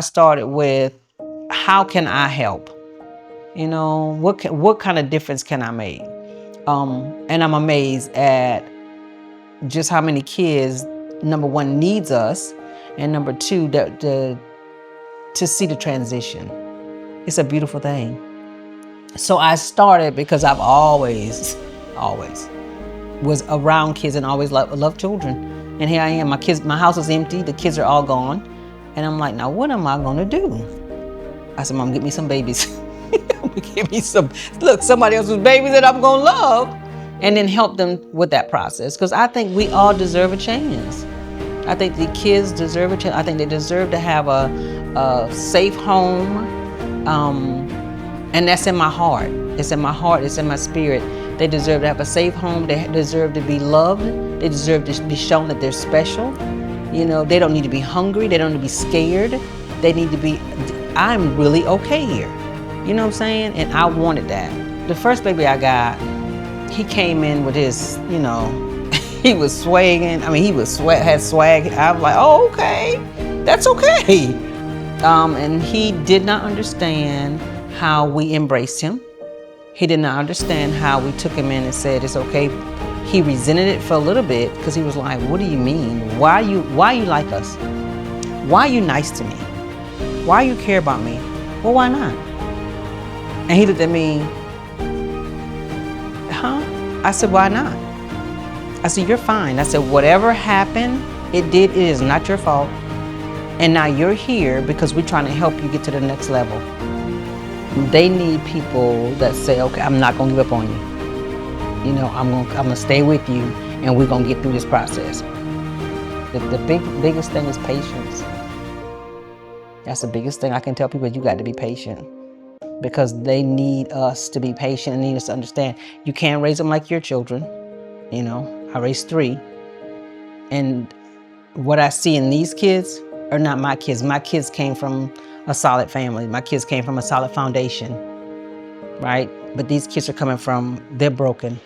I started with, how can I help? You know, what kind of difference can I make? And I'm amazed at just how many kids, number one, needs us, and number two, to see the transition. It's a beautiful thing. So I started because I've always was around kids and always loved children. And here I am, my house is empty, the kids are all gone. And I'm like, now what am I gonna do? I said, Mom, get me some babies. Give me somebody else's babies that I'm gonna love, and then help them with that process. Because I think we all deserve a chance. I think the kids deserve a chance. I think they deserve to have a safe home. And that's in my heart. It's in my heart, it's in my spirit. They deserve to have a safe home. They deserve to be loved. They deserve to be shown that they're special. You know, they don't need to be hungry. They don't need to be scared. They need to be, I'm really okay here. You know what I'm saying? And I wanted that. The first baby I got, he came in with his, you know, he was swagging. I mean, he was had swag. I was like, oh, okay, that's okay. And he did not understand how we embraced him. He did not understand how we took him in and said, it's okay. He resented it for a little bit because he was like, what do you mean? Why you like us? Why are you nice to me? Why you care about me? Well, why not? And he looked at me, huh? I said, why not? I said, you're fine. I said, whatever happened, it is not your fault. And now you're here because we're trying to help you get to the next level. They need people that say, okay, I'm not gonna give up on you. You know, I'm gonna stay with you, and we're gonna get through this process. The biggest thing is patience. That's the biggest thing I can tell people. You got to be patient, because they need us to be patient and need us to understand. You can't raise them like your children. You know, I raised 3, and what I see in these kids are not my kids. My kids came from a solid family. My kids came from a solid foundation, right? But these kids are coming from, they're broken.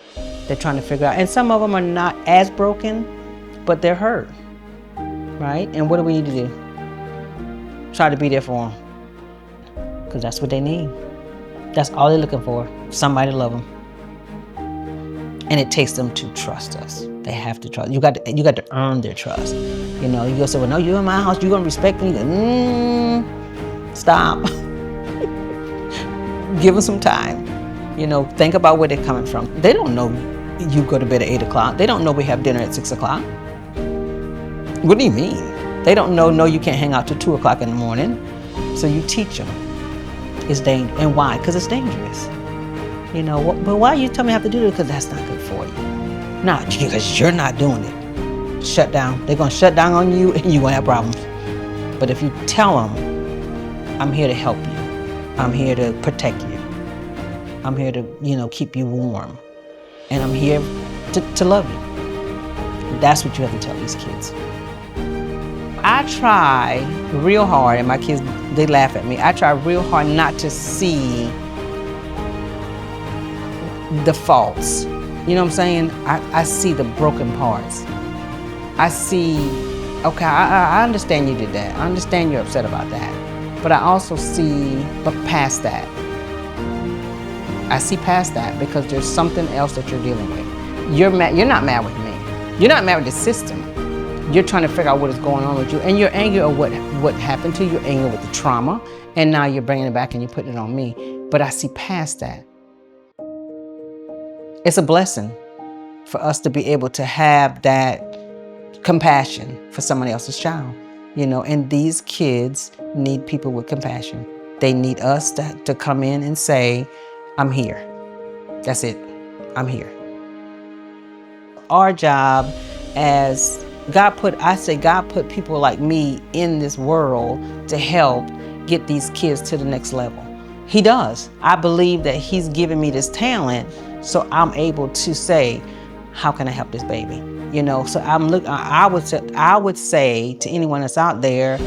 They're trying to figure out, and some of them are not as broken, but they're hurt, right? And what do we need to do? Try to be there for them, because that's what they need. That's all they're looking for, somebody to love them. And it takes them to trust us. They have to trust. You got to earn their trust. You know, you go say, well, no, you're in my house, you're gonna respect me. You go, stop. Give them some time. You know, think about where they're coming from. They don't know you go to bed at 8 o'clock. They don't know we have dinner at 6 o'clock. What do you mean? They don't know, no, you can't hang out till 2 o'clock in the morning. So you teach them. It's dangerous. And why? Because it's dangerous. You know, but why you tell me I have to do this? Because that's not good for you. Not because you're not doing it. Shut down. They're going to shut down on you, and you're going to have problems. But if you tell them, I'm here to help you. I'm here to protect you. I'm here to, you know, keep you warm. And I'm here to love you. That's what you have to tell these kids. I try real hard, and my kids, they laugh at me. I try real hard not to see the faults. You know what I'm saying? I see the broken parts. I see, okay, I understand you did that. I understand you're upset about that. But I also see past that. I see past that, because there's something else that you're dealing with. You're not mad with me. You're not mad with the system. You're trying to figure out what is going on with you, and you're angry at what happened to you. You're angry with the trauma, and now you're bringing it back and you're putting it on me. But I see past that. It's a blessing for us to be able to have that compassion for someone else's child, you know, and these kids need people with compassion. They need us to come in and say, I'm here. That's it. I'm here. Our job as God put people like me in this world to help get these kids to the next level. He does. I believe that he's given me this talent, so I'm able to say, how can I help this baby? You know, so I would say to anyone that's out there,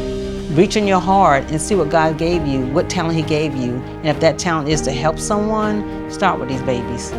reach in your heart and see what God gave you, what talent he gave you. And if that talent is to help someone, start with these babies.